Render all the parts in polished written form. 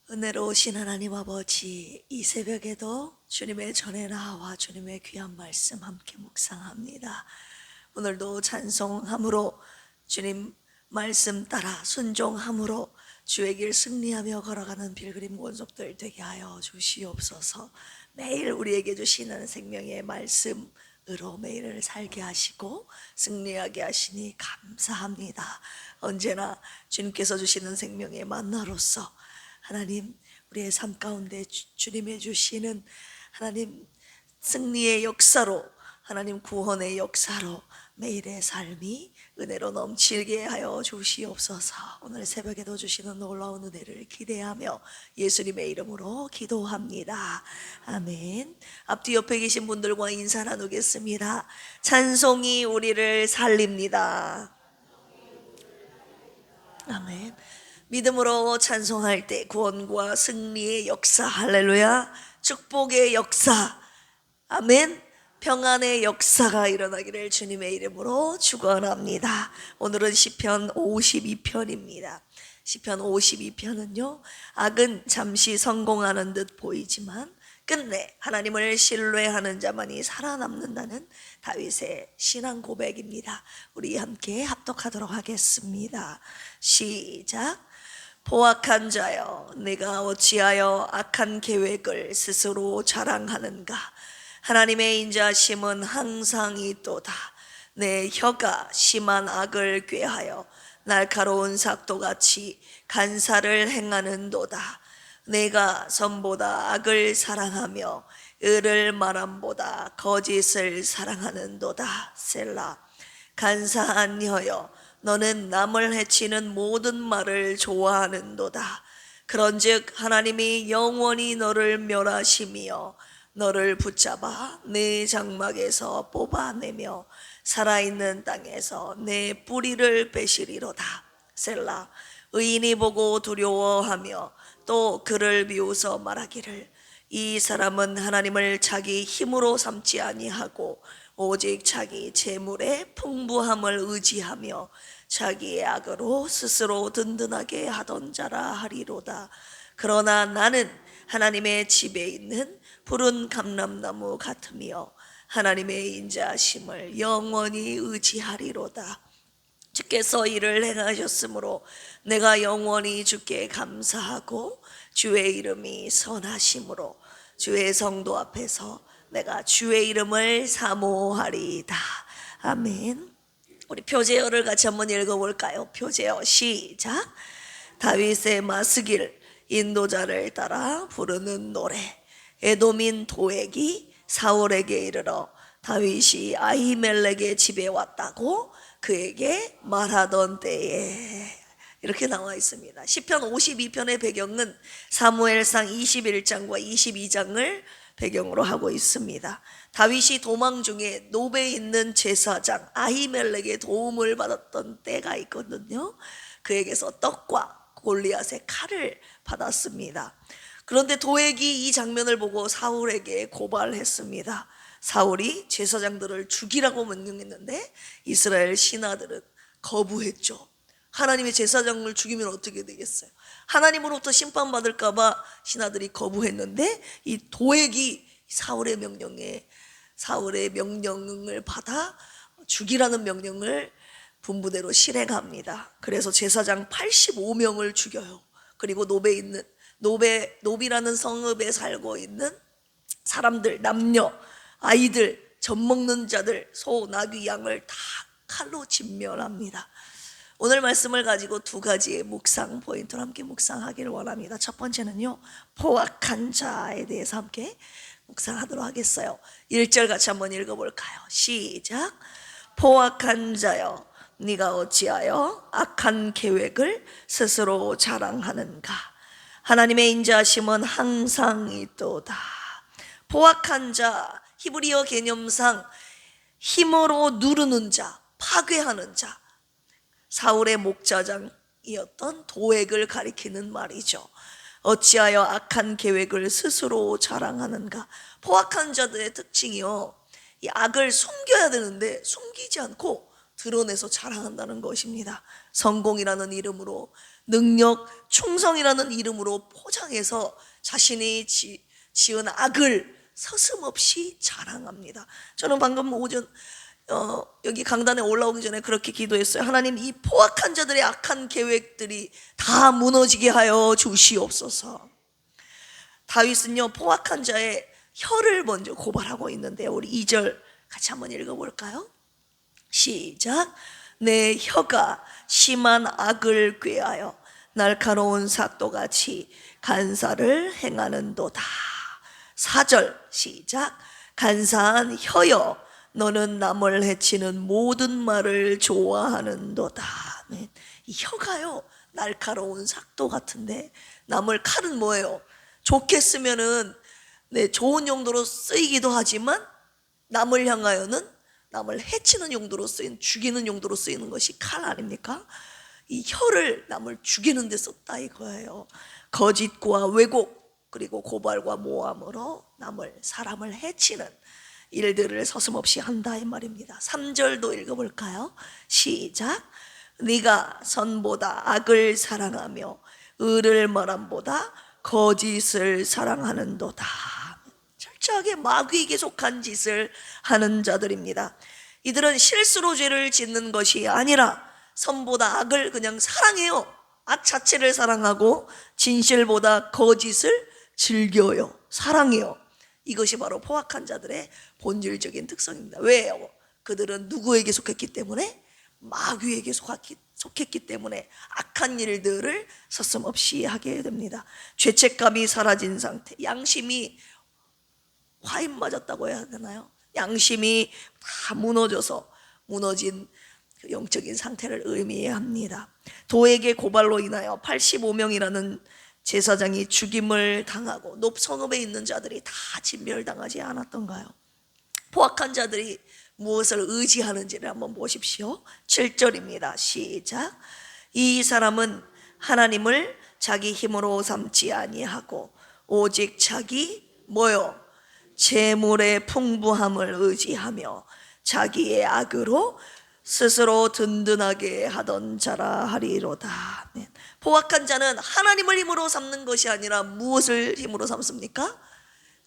은혜로우신 하나님 아버지, 이 새벽에도 주님의 전에 나와 주님의 귀한 말씀 함께 묵상합니다. 오늘도 찬송함으로 주님 말씀 따라 순종함으로 주의 길 승리하며 걸어가는 빌그림 권속들 되게 하여 주시옵소서. 매일 우리에게 주시는 생명의 말씀으로 매일을 살게 하시고 승리하게 하시니 감사합니다. 언제나 주님께서 주시는 생명의 만나로서 하나님, 우리의 삶 가운데 주님의 주시는 하나님 승리의 역사로, 하나님 구원의 역사로 매일의 삶이 은혜로 넘치게 하여 주시옵소서. 오늘 새벽에도 주시는 놀라운 은혜를 기대하며 예수님의 이름으로 기도합니다. 아멘. 앞뒤 옆에 계신 분들과 인사 나누겠습니다. 찬송이 우리를 살립니다. 아멘. 믿음으로 찬송할 때 구원과 승리의 역사, 할렐루야, 축복의 역사, 아멘, 평안의 역사가 일어나기를 주님의 이름으로 축원합니다. 오늘은 시편 52편입니다. 시편 52편은요, 악은 잠시 성공하는 듯 보이지만 끝내 하나님을 신뢰하는 자만이 살아남는다는 다윗의 신앙 고백입니다. 우리 함께 합독하도록 하겠습니다. 시작. 포악한 자여, 내가 어찌하여 악한 계획을 스스로 자랑하는가? 하나님의 인자심은 항상 있도다. 내 혀가 심한 악을 꾀하여 날카로운 삭도같이 간사를 행하는도다. 내가 선보다 악을 사랑하며 의를 말함보다 거짓을 사랑하는도다. 셀라. 간사한 혀여, 너는 남을 해치는 모든 말을 좋아하는도다. 그런즉 하나님이 영원히 너를 멸하시며 너를 붙잡아 내 장막에서 뽑아내며 살아있는 땅에서 내 뿌리를 빼시리로다. 셀라. 의인이 보고 두려워하며 또 그를 비웃어 말하기를, 이 사람은 하나님을 자기 힘으로 삼지 아니하고 오직 자기 재물의 풍부함을 의지하며 자기의 악으로 스스로 든든하게 하던 자라 하리로다. 그러나 나는 하나님의 집에 있는 푸른 감람나무 같으며 하나님의 인자하심을 영원히 의지하리로다. 주께서 이를 행하셨으므로 내가 영원히 주께 감사하고 주의 이름이 선하심으로 주의 성도 앞에서 내가 주의 이름을 사모하리이다. 아멘. 우리 표제어를 같이 한번 읽어볼까요? 표제어 시작. 다윗의 마스길, 인도자를 따라 부르는 노래. 에돔인 도액이 사울에게 이르러 다윗이 아히멜렉의 집에 왔다고 그에게 말하던 때에, 이렇게 나와 있습니다. 시편 52편의 배경은 사무엘상 21장과 22장을 배경으로 하고 있습니다. 다윗이 도망 중에 노베에 있는 제사장 아히멜렉의 도움을 받았던 때가 있거든요. 그에게서 떡과 골리앗의 칼을 받았습니다. 그런데 도액이 이 장면을 보고 사울에게 고발했습니다. 사울이 제사장들을 죽이라고 명령했는데 이스라엘 신하들은 거부했죠. 하나님의 제사장을 죽이면 어떻게 되겠어요? 하나님으로부터 심판받을까 봐 신하들이 거부했는데 이 도액이 사울의 명령을 받아 죽이라는 명령을 분부대로 실행합니다. 그래서 제사장 85명을 죽여요. 그리고 노비라는 성읍에 살고 있는 사람들, 남녀, 아이들, 젖 먹는 자들, 소, 나귀, 양을 다 칼로 진멸합니다. 오늘 말씀을 가지고 두 가지의 묵상 포인트를 함께 묵상하기를 원합니다. 첫 번째는요, 포악한 자에 대해서 함께 묵상하도록 하겠어요. 1절 같이 한번 읽어볼까요? 시작. 포악한 자여, 네가 어찌하여 악한 계획을 스스로 자랑하는가? 하나님의 인자하심은 항상 있도다. 포악한 자, 히브리어 개념상 힘으로 누르는 자, 파괴하는 자, 사울의 목자장이었던 도액을 가리키는 말이죠. 어찌하여 악한 계획을 스스로 자랑하는가? 포악한 자들의 특징이요, 이 악을 숨겨야 되는데 숨기지 않고 드러내서 자랑한다는 것입니다. 성공이라는 이름으로, 능력, 충성이라는 이름으로 포장해서 자신이 지은 악을 서슴없이 자랑합니다. 저는 방금 오전 여기 강단에 올라오기 전에 그렇게 기도했어요. 하나님, 이 포악한 자들의 악한 계획들이 다 무너지게 하여 주시옵소서. 다윗은요, 포악한 자의 혀를 먼저 고발하고 있는데요, 우리 2절 같이 한번 읽어볼까요? 시작. 내 혀가 심한 악을 꾀하여 날카로운 삭도같이 간사를 행하는도다. 4절 시작. 간사한 혀여, 너는 남을 해치는 모든 말을 좋아하는도다. 네. 이 혀가요, 날카로운 삭도 같은데, 남을 칼은 뭐예요? 좋게 쓰면은 좋은 용도로 쓰이기도 하지만 남을 향하여는, 남을 해치는 용도로 쓰인, 죽이는 용도로 쓰이는 것이 칼 아닙니까? 이 혀를 남을 죽이는 데 썼다 이거예요. 거짓과 왜곡, 그리고 고발과 모함으로 사람을 해치는 일들을 서슴없이 한다 이 말입니다. 3절도 읽어볼까요? 시작. 네가 선보다 악을 사랑하며 의를 말함보다 거짓을 사랑하는도다. 철저하게 마귀에게 속한 짓을 하는 자들입니다. 이들은 실수로 죄를 짓는 것이 아니라 선보다 악을 그냥 사랑해요. 악 자체를 사랑하고 진실보다 거짓을 즐겨요. 사랑해요. 이것이 바로 포악한 자들의 본질적인 특성입니다. 왜요? 그들은 누구에게 속했기 때문에? 마귀에게 속했기 때문에 악한 일들을 서슴없이 하게 됩니다. 죄책감이 사라진 상태, 양심이 화인 맞았다고 해야 되나요? 양심이 다 무너진 그 영적인 상태를 의미합니다. 도에게 고발로 인하여 85명이라는 제사장이 죽임을 당하고 성읍에 있는 자들이 다 진멸당하지 않았던가요? 포악한 자들이 무엇을 의지하는지를 한번 보십시오. 7절입니다. 시작. 이 사람은 하나님을 자기 힘으로 삼지 아니하고 오직 자기 재물의 풍부함을 의지하며 자기의 악으로 스스로 든든하게 하던 자라 하리로다. 포악한 자는 하나님을 힘으로 삼는 것이 아니라 무엇을 힘으로 삼습니까?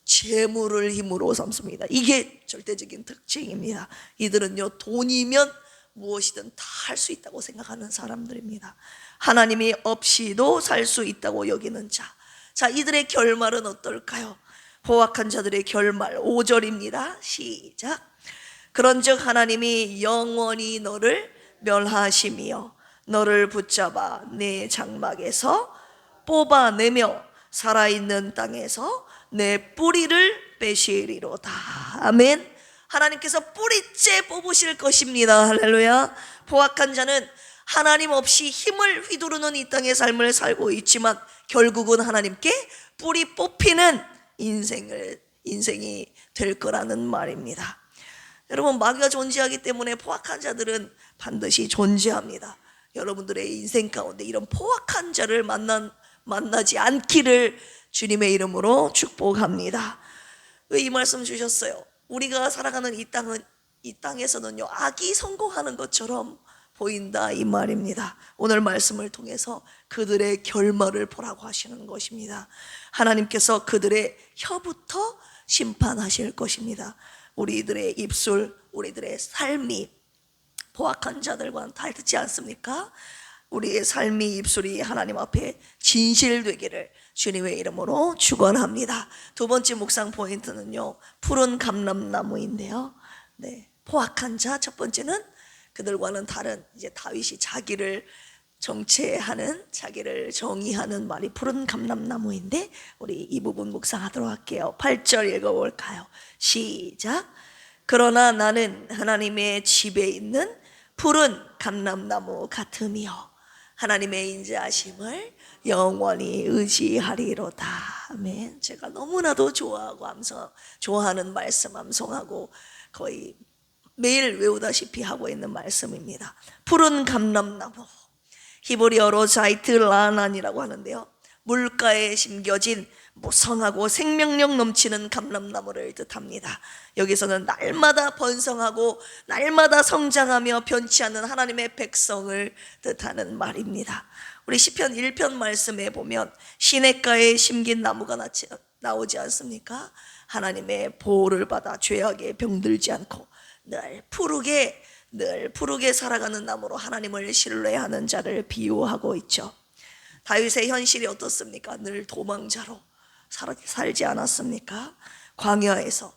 재물을 힘으로 삼습니다. 이게 절대적인 특징입니다. 이들은요, 돈이면 무엇이든 다 할 수 있다고 생각하는 사람들입니다. 하나님이 없이도 살 수 있다고 여기는 자. 자, 이들의 결말은 어떨까요? 포악한 자들의 결말 5절입니다. 시작. 그런즉 하나님이 영원히 너를 멸하시며 너를 붙잡아 내 장막에서 뽑아내며 살아있는 땅에서 내 뿌리를 빼시리로다. 아멘. 하나님께서 뿌리째 뽑으실 것입니다. 할렐루야. 포악한 자는 하나님 없이 힘을 휘두르는 이 땅의 삶을 살고 있지만 결국은 하나님께 뿌리 뽑히는 인생이 될 거라는 말입니다. 여러분, 마귀가 존재하기 때문에 포악한 자들은 반드시 존재합니다. 여러분들의 인생 가운데 이런 포악한 자를 만나지 않기를 주님의 이름으로 축복합니다. 왜 이 말씀 주셨어요? 우리가 살아가는 이 땅에서는요, 악이 성공하는 것처럼 보인다 이 말입니다. 오늘 말씀을 통해서 그들의 결말을 보라고 하시는 것입니다. 하나님께서 그들의 혀부터 심판하실 것입니다. 우리들의 입술, 우리들의 삶이 포악한 자들과는 다르지 않습니까? 우리의 삶이, 입술이 하나님 앞에 진실되기를 주님의 이름으로 축원합니다. 두 번째 묵상 포인트는요, 푸른 감람나무인데요. 포악한 자, 첫 번째는 그들과는 다른, 이제 다윗이 자기를 정체하는, 자기를 정의하는 말이 푸른 감람나무인데, 우리 이 부분 묵상하도록 할게요. 8절 읽어볼까요? 시작. 그러나 나는 하나님의 집에 있는 푸른 감람나무 같으며 하나님의 인자하심을 영원히 의지하리로다. 아멘. 제가 너무나도 좋아하는 말씀 암송하고 거의 매일 외우다시피 하고 있는 말씀입니다. 푸른 감람나무, 히브리어로 자이트 라난이라고 하는데요, 물가에 심겨진 무성하고 생명력 넘치는 감람나무를 뜻합니다. 여기서는 날마다 번성하고 날마다 성장하며 변치 않는 하나님의 백성을 뜻하는 말입니다. 우리 시편 1편 말씀에 보면 시냇가에 심긴 나무가 나오지 않습니까? 하나님의 보호를 받아 죄악에 병들지 않고 늘 푸르게 살아가는 나무로 하나님을 신뢰하는 자를 비유하고 있죠. 다윗의 현실이 어떻습니까? 늘 도망자로 살지 않았습니까? 광야에서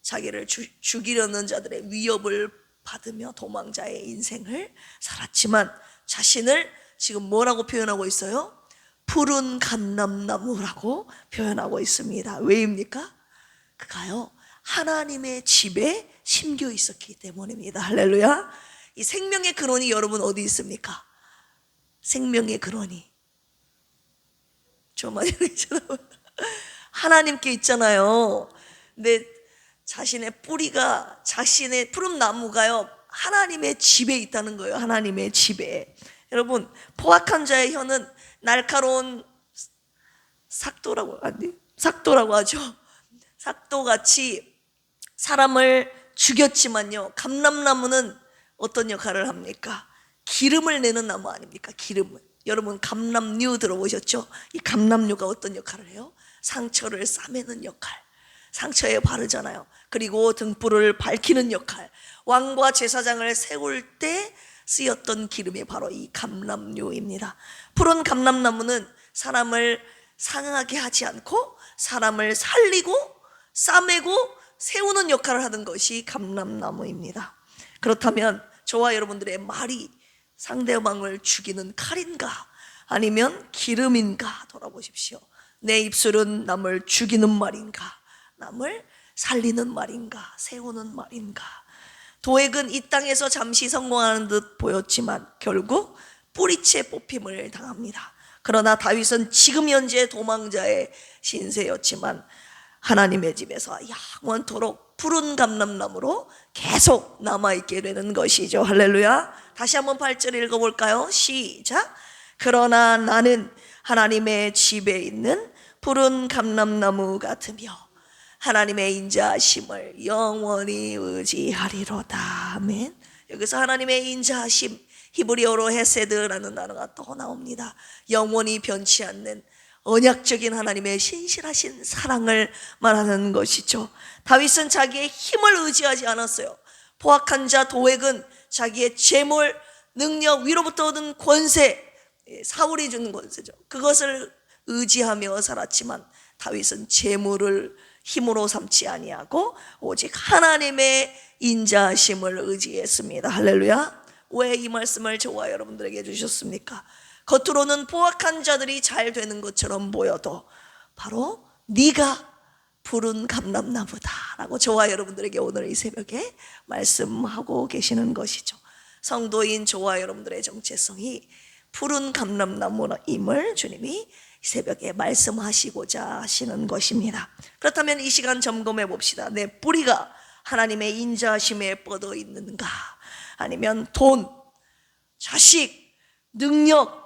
자기를 죽이려는 자들의 위협을 받으며 도망자의 인생을 살았지만 자신을 지금 뭐라고 표현하고 있어요? 푸른 감람나무라고 표현하고 있습니다. 왜입니까? 그가요 하나님의 집에 심겨 있었기 때문입니다. 할렐루야. 이 생명의 근원이 여러분 어디 있습니까? 생명의 근원이 좀 많이 하나님께 있잖아요. 근데 자신의 뿌리가, 자신의 푸른 나무가요 하나님의 집에 있다는 거예요. 하나님의 집에. 여러분, 포악한 자의 혀는 날카로운 삭도라고 하죠. 삭도같이 사람을 죽였지만요, 감람나무는 어떤 역할을 합니까? 기름을 내는 나무 아닙니까? 기름을. 여러분, 감람류 들어보셨죠? 이 감람류가 어떤 역할을 해요? 상처를 싸매는 역할, 상처에 바르잖아요. 그리고 등불을 밝히는 역할, 왕과 제사장을 세울 때 쓰였던 기름이 바로 이 감람류입니다. 푸른 감람나무는 사람을 상하게 하지 않고 사람을 살리고 싸매고 세우는 역할을 하는 것이 감람나무입니다. 그렇다면 저와 여러분들의 말이 상대방을 죽이는 칼인가 아니면 기름인가 돌아보십시오. 내 입술은 남을 죽이는 말인가, 남을 살리는 말인가, 세우는 말인가. 도액은 이 땅에서 잠시 성공하는 듯 보였지만 결국 뿌리채 뽑힘을 당합니다. 그러나 다윗은 지금 현재 도망자의 신세였지만 하나님의 집에서 영원토록 푸른 감람나무로 계속 남아있게 되는 것이죠. 할렐루야. 다시 한번 8절 읽어볼까요? 시작. 그러나 나는 하나님의 집에 있는 푸른 감람나무 같으며 하나님의 인자하심을 영원히 의지하리로다. 아멘. 여기서 하나님의 인자하심, 히브리어로 헤세드라는 단어가 또 나옵니다. 영원히 변치 않는 언약적인 하나님의 신실하신 사랑을 말하는 것이죠. 다윗은 자기의 힘을 의지하지 않았어요. 포악한 자 도액은 자기의 재물, 능력, 위로부터 얻은 권세, 사울이 주는 권세죠. 그것을 의지하며 살았지만 다윗은 재물을 힘으로 삼지 아니하고 오직 하나님의 인자하심을 의지했습니다. 할렐루야. 왜 이 말씀을 저와 여러분들에게 주셨습니까? 겉으로는 포악한 자들이 잘 되는 것처럼 보여도 바로 네가 푸른 감람나무다 라고 저와 여러분들에게 오늘 이 새벽에 말씀하고 계시는 것이죠. 성도인 저와 여러분들의 정체성이 푸른 감람나무임을 주님이 이 새벽에 말씀하시고자 하시는 것입니다. 그렇다면 이 시간 점검해 봅시다. 내 뿌리가 하나님의 인자하심에 뻗어 있는가, 아니면 돈, 자식, 능력,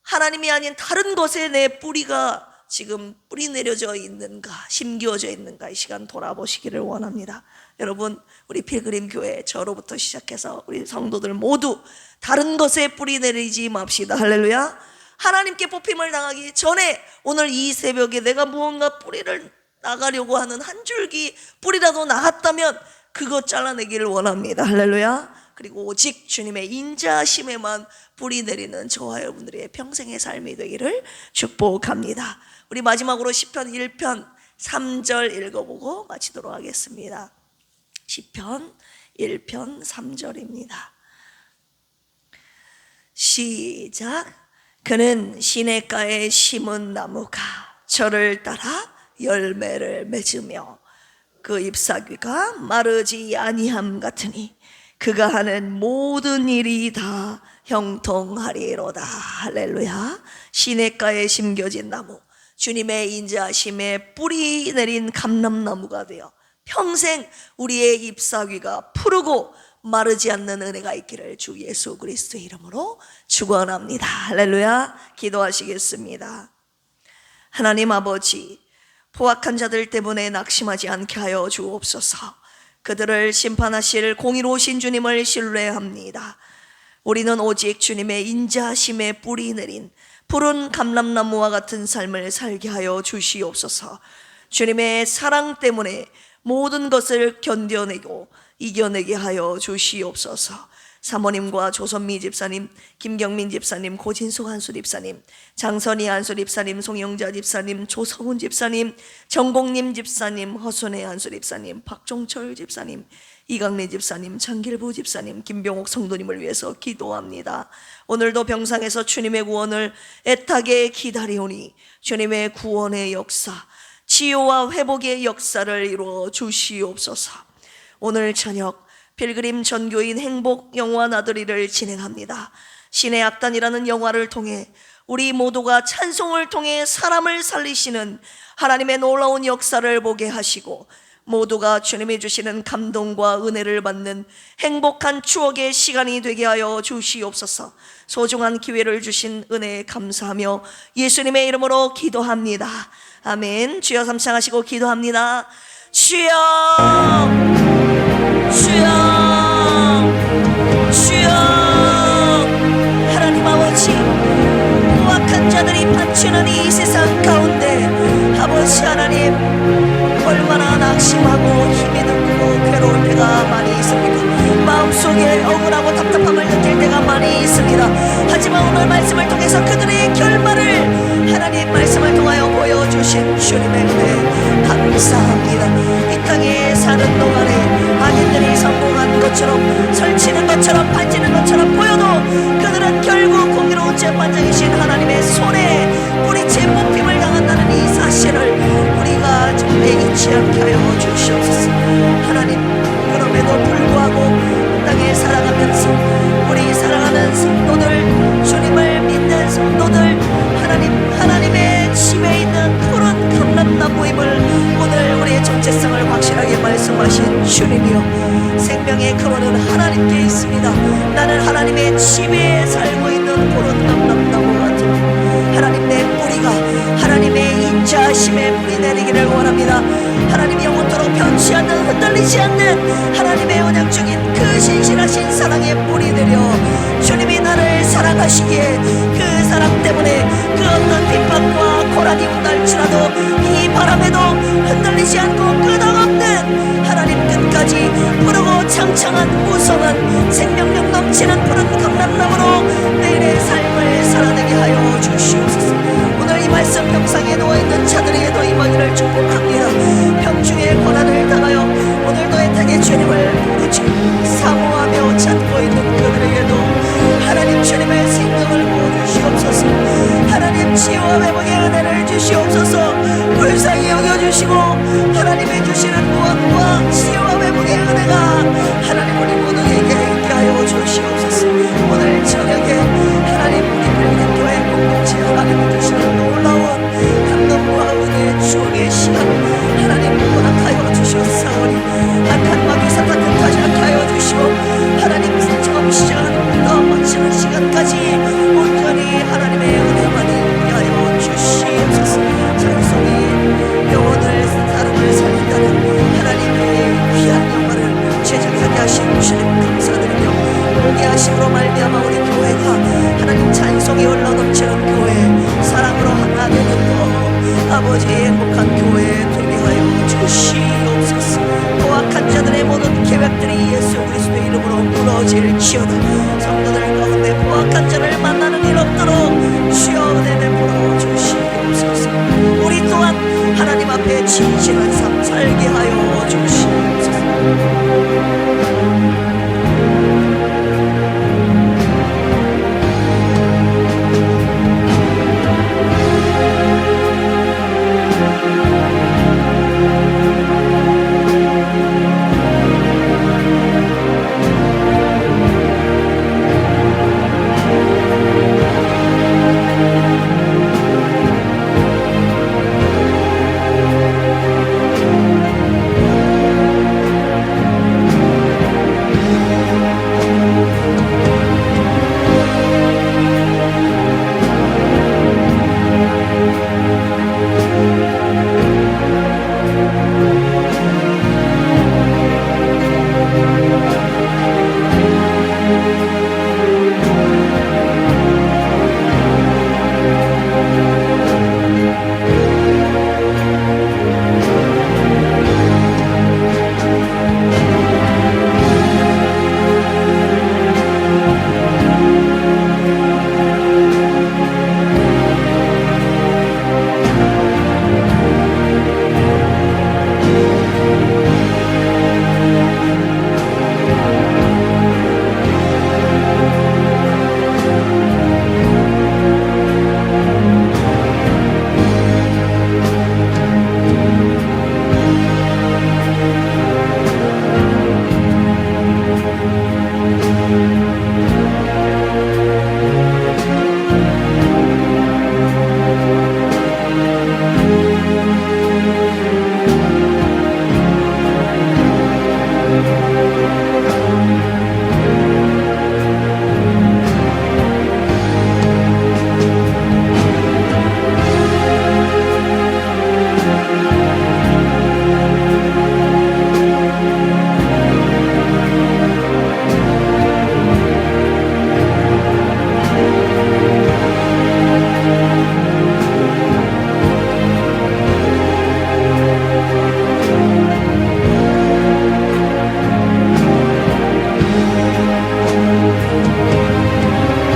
하나님이 아닌 다른 것에 내 뿌리가 지금 뿌리 내려져 있는가, 심겨져 있는가, 이 시간 돌아보시기를 원합니다. 여러분, 우리 필그림 교회 저로부터 시작해서 우리 성도들 모두 다른 것에 뿌리 내리지 맙시다. 할렐루야. 하나님께 뽑힘을 당하기 전에 오늘 이 새벽에 내가 무언가 뿌리를 나가려고 하는 한 줄기 뿌리라도 나갔다면 그거 잘라내기를 원합니다. 할렐루야. 그리고 오직 주님의 인자하심에만 뿌리 내리는 저와 여러분들의 평생의 삶이 되기를 축복합니다. 우리 마지막으로 시편 1편 3절 읽어보고 마치도록 하겠습니다. 시편 1편 3절입니다. 시작. 그는 시냇가에 심은 나무가 저를 따라 열매를 맺으며 그 잎사귀가 마르지 아니함 같으니 그가 하는 모든 일이 다 형통하리로다. 할렐루야. 시냇가에 심겨진 나무, 주님의 인자하심에 뿌리 내린 감람나무가 되어 평생 우리의 잎사귀가 푸르고 마르지 않는 은혜가 있기를 주 예수 그리스도의 이름으로 축원합니다. 할렐루야. 기도하시겠습니다. 하나님 아버지, 포악한 자들 때문에 낙심하지 않게 하여 주옵소서. 그들을 심판하실 공의로우신 주님을 신뢰합니다. 우리는 오직 주님의 인자하심에 뿌리 내린 푸른 감람나무와 같은 삶을 살게 하여 주시옵소서. 주님의 사랑 때문에 모든 것을 견뎌내고 이겨내게 하여 주시옵소서. 사모님과 조선미 집사님, 김경민 집사님, 고진숙 한수 집사님, 장선희 한수 집사님, 송영자 집사님, 조성훈 집사님, 정공님 집사님, 허순애 한수 집사님, 박종철 집사님, 이강래 집사님, 장길부 집사님, 김병옥 성도님을 위해서 기도합니다. 오늘도 병상에서 주님의 구원을 애타게 기다리오니 주님의 구원의 역사, 치유와 회복의 역사를 이루어 주시옵소서. 오늘 저녁 필그림 전교인 행복 영화 나들이를 진행합니다. 신의 악단이라는 영화를 통해 우리 모두가 찬송을 통해 사람을 살리시는 하나님의 놀라운 역사를 보게 하시고 모두가 주님이 주시는 감동과 은혜를 받는 행복한 추억의 시간이 되게 하여 주시옵소서. 소중한 기회를 주신 은혜에 감사하며 예수님의 이름으로 기도합니다. 아멘. 주여 삼창하시고 기도합니다. 주여, 주여, 주여. 하나님 아버지, 포악한 자들이 판치는 이 세상 가운데 아버지 하나님, 얼마나 낙심하고 힘이 들고 괴로울 때가 많이 있습니다. 마음속에 억울하고 답답함을 느낄 때가 많이 있습니다. 하지만 오늘 말씀을 통해서 그들의 결말을 하나님 말씀을 통하여 보여주신 주님의 은혜 감사합니다. 이 땅에 사는 동안에 악인들이 성공한 것처럼 설치는 것처럼 판치는 것처럼 보여도 그들은 결국 공의로운 재판장이신 하나님의 손에 뿌리채 뽑힘을 당한다는 이 사실을 우리가 정말 잊지 않게 하여 주시옵소서. 하나님, 그럼에도 불구하고 땅에 살아가면서 우리 사랑하는 성도들, 주님을 믿는 성도들, 하나님의 집에 있는 푸른 감람나무임을 오늘 우리의 정체성을 확실하게 말씀하신 주님이여, 생명의 근원은 하나님께 있습니다. 나는 하나님의 집에 살고 있는 푸른 감람나무 같은 하나님, 내 뿌리가 하나님의 인자하심에 뿌리 내리기를 원합니다. 하나님이 영원토록 변치 않는, 흔들리지 않는 하나님의 언약적인 그 신실하신 사랑에 뿌리 내려 주님이 나를 사랑하시기에 그 사랑 때문에 그 어떤 핍박과 고난이 온날지라도 이 바람에도 흔들리지 않고 끄덕없는 하나님 끝까지 푸르고 창창한 무성한 생명력 넘치는 푸른 감람나무로 내일의 삶을 살아내게 하여 주시옵소서. 오늘 이 말씀 병상에 누워있는 자들에게도 임하기를 축복합니다. 병중의 고난을 당하여 오늘도 애타게 주님을 부르지 사모하며 찾고 있는 그들에게도 하나님 주님의 생명을 부어주시옵소서. 하나님 치유와 회복의 은혜를 주시옵소서. 불쌍히 여겨주시고 하나님이 주시는 구원과 치유와 회복의 은혜가 하나님 우리 모두에게 있게 하여 주시옵소서. 오늘 저녁에 하나님 우리 필립교회 공동체 하나님이 주시는 놀라운 감동과 은혜의 추억의 시간 하나님 허락하여 주시옵사오니 악한 마귀 사탄 뜻하지 않게 하여 주시고 하나님 처음 시작부터 마치는 시간까지 온전히 하나님의 은혜만이 있게 하여 주시옵소서. 찬송이 영혼을 사람을 살린다는 하나님의 귀한 영광을 제작하게 하신 주님 감사드리며 오게 하심으로 말미암아 우리 교회가 하나님 찬송이 흘러넘치는 교회, 사랑으로 하나 되는 거 아버지의 행복한 교회 되게 하여 주시옵소서. 포악한 자들의 모든 계획들이 예수 그리스도의 이름으로 무너질지어다. 성도들 가운데 포악한 자를 만나는 일 없도록 주여 은혜 베풀어 주시옵소서. 우리 또한 하나님 앞에 진실한